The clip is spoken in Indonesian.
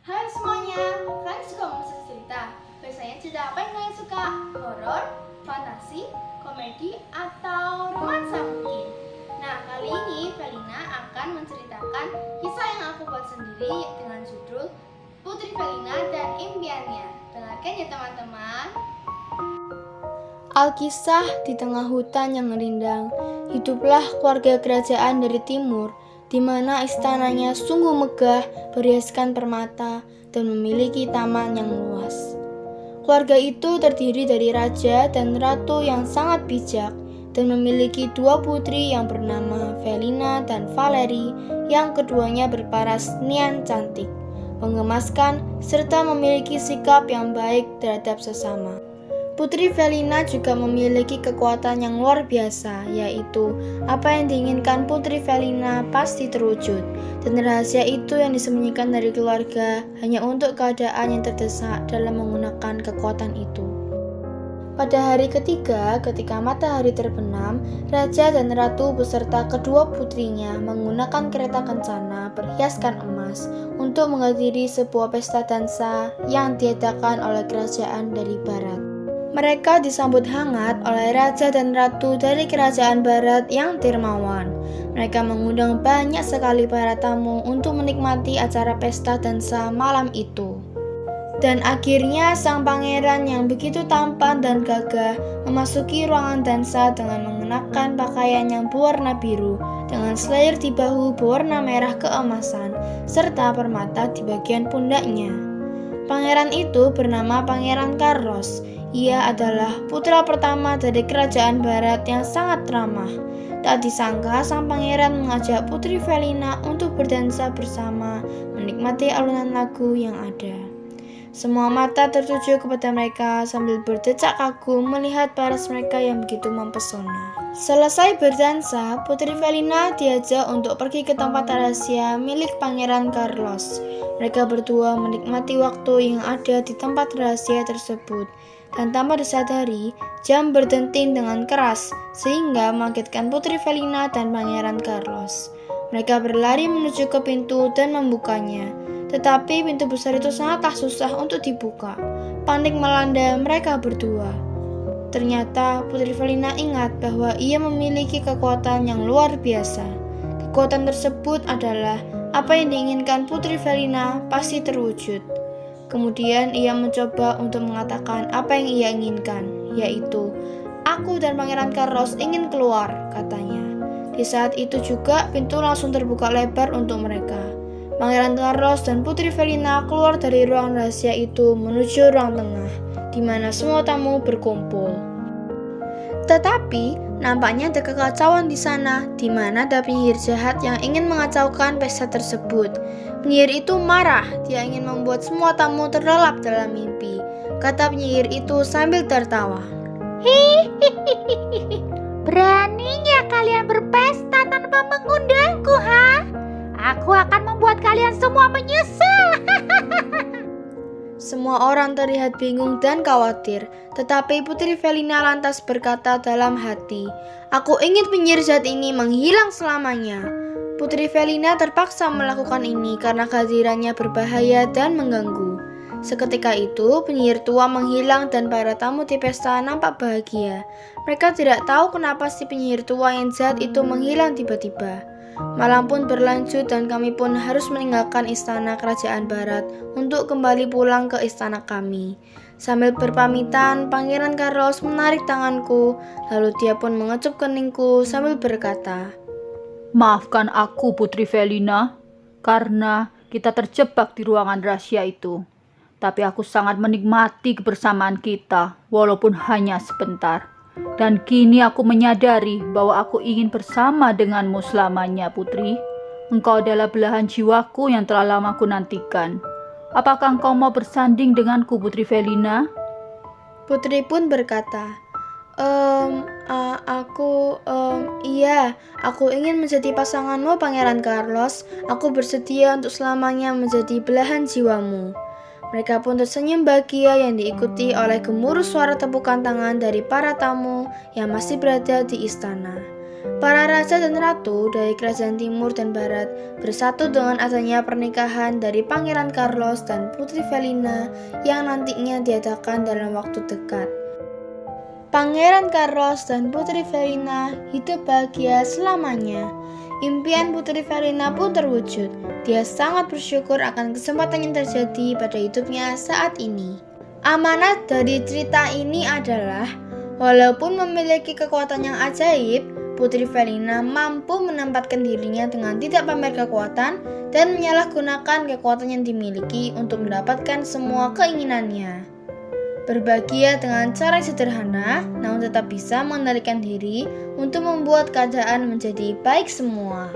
Hai semuanya, kalian suka mengenai cerita? Biasanya cerita apa yang kalian suka? Horor, fantasi, komedi, atau romansa mungkin? Nah, kali ini Felina akan menceritakan kisah yang aku buat sendiri dengan judul Putri Felina dan Impiannya. Dengarkan ya teman-teman. Alkisah di tengah hutan yang rindang, hiduplah keluarga kerajaan dari timur, di mana istananya sungguh megah, berhiaskan permata, dan memiliki taman yang luas. Keluarga itu terdiri dari raja dan ratu yang sangat bijak, dan memiliki dua putri yang bernama Felina dan Valerie, yang keduanya berparas nian cantik, menggemaskan, serta memiliki sikap yang baik terhadap sesama. Putri Felina juga memiliki kekuatan yang luar biasa, yaitu apa yang diinginkan Putri Felina pasti terwujud, dan rahasia itu yang disembunyikan dari keluarga hanya untuk keadaan yang terdesak dalam menggunakan kekuatan itu. Pada hari ketiga, ketika matahari terbenam, Raja dan Ratu beserta kedua putrinya menggunakan kereta kencana berhiaskan emas untuk menghadiri sebuah pesta dansa yang diadakan oleh kerajaan dari barat. Mereka disambut hangat oleh Raja dan Ratu dari kerajaan barat yang dermawan. Mereka mengundang banyak sekali para tamu untuk menikmati acara pesta dansa malam itu. Dan akhirnya sang pangeran yang begitu tampan dan gagah memasuki ruangan dansa dengan mengenakan pakaian yang berwarna biru dengan slayer di bahu berwarna merah keemasan serta permata di bagian pundaknya. Pangeran itu bernama Pangeran Carlos. Ia adalah putra pertama dari kerajaan barat yang sangat ramah. Tak disangka sang pangeran mengajak Putri Felina untuk berdansa bersama, menikmati alunan lagu yang ada. Semua mata tertuju kepada mereka sambil berdecak kagum melihat paras mereka yang begitu mempesona. Selesai berdansa, Putri Felina diajak untuk pergi ke tempat rahasia milik Pangeran Carlos. Mereka berdua menikmati waktu yang ada di tempat rahasia tersebut. Dan tanpa disadari, jam berdenting dengan keras sehingga mengagetkan Putri Felina dan Pangeran Carlos. Mereka berlari menuju ke pintu dan membukanya. Tetapi pintu besar itu sangatlah susah untuk dibuka. Panik melanda mereka berdua. Ternyata Putri Felina ingat bahwa ia memiliki kekuatan yang luar biasa. Kekuatan tersebut adalah apa yang diinginkan Putri Felina pasti terwujud. Kemudian ia mencoba untuk mengatakan apa yang ia inginkan, yaitu, "Aku dan Pangeran Carlos ingin keluar," katanya. Di saat itu juga pintu langsung terbuka lebar untuk mereka. Pangeran Carlos dan Putri Felina keluar dari ruang rahasia itu menuju ruang tengah, di mana semua tamu berkumpul. Tetapi nampaknya ada kekacauan di sana, di mana ada penyihir jahat yang ingin mengacaukan pesta tersebut. Penyihir itu marah, dia ingin membuat semua tamu terlelap dalam mimpi, kata penyihir itu sambil tertawa. Hihihihi, beraninya kalian berpesta tanpa mengundangku, ha? Aku akan membuat kalian semua menyesal. Semua orang terlihat bingung dan khawatir, tetapi Putri Felina lantas berkata dalam hati, "Aku ingin penyihir jahat ini menghilang selamanya." Putri Felina terpaksa melakukan ini karena kehadirannya berbahaya dan mengganggu. Seketika itu, penyihir tua menghilang dan para tamu di pesta nampak bahagia. Mereka tidak tahu kenapa si penyihir tua yang jahat itu menghilang tiba-tiba. Malam pun berlanjut dan kami pun harus meninggalkan istana kerajaan barat untuk kembali pulang ke istana kami. Sambil berpamitan, Pangeran Carlos menarik tanganku, lalu dia pun mengecup keningku sambil berkata, "Maafkan aku, Putri Felina, karena kita terjebak di ruangan rahasia itu. Tapi aku sangat menikmati kebersamaan kita, walaupun hanya sebentar. Dan kini aku menyadari bahwa aku ingin bersama denganmu selamanya, Putri. Engkau adalah belahan jiwaku yang telah lama aku nantikan. Apakah engkau mau bersanding denganku, Putri Felina?" Putri pun berkata, Iya, aku ingin menjadi pasanganmu, Pangeran Carlos. Aku bersedia untuk selamanya menjadi belahan jiwamu." Mereka pun tersenyum bahagia yang diikuti oleh gemuruh suara tepukan tangan dari para tamu yang masih berada di istana. Para raja dan ratu dari kerajaan timur dan barat bersatu dengan adanya pernikahan dari Pangeran Carlos dan Putri Felina yang nantinya diadakan dalam waktu dekat. Pangeran Carlos dan Putri Felina hidup bahagia selamanya. Impian Putri Felina pun terwujud. Dia sangat bersyukur akan kesempatan yang terjadi pada hidupnya saat ini. Amanat dari cerita ini adalah, walaupun memiliki kekuatan yang ajaib, Putri Felina mampu menempatkan dirinya dengan tidak pamer kekuatan dan menyalahgunakan kekuatan yang dimiliki untuk mendapatkan semua keinginannya. Berbahagia dengan cara yang sederhana, namun tetap bisa mengendalikan diri untuk membuat keadaan menjadi baik semua.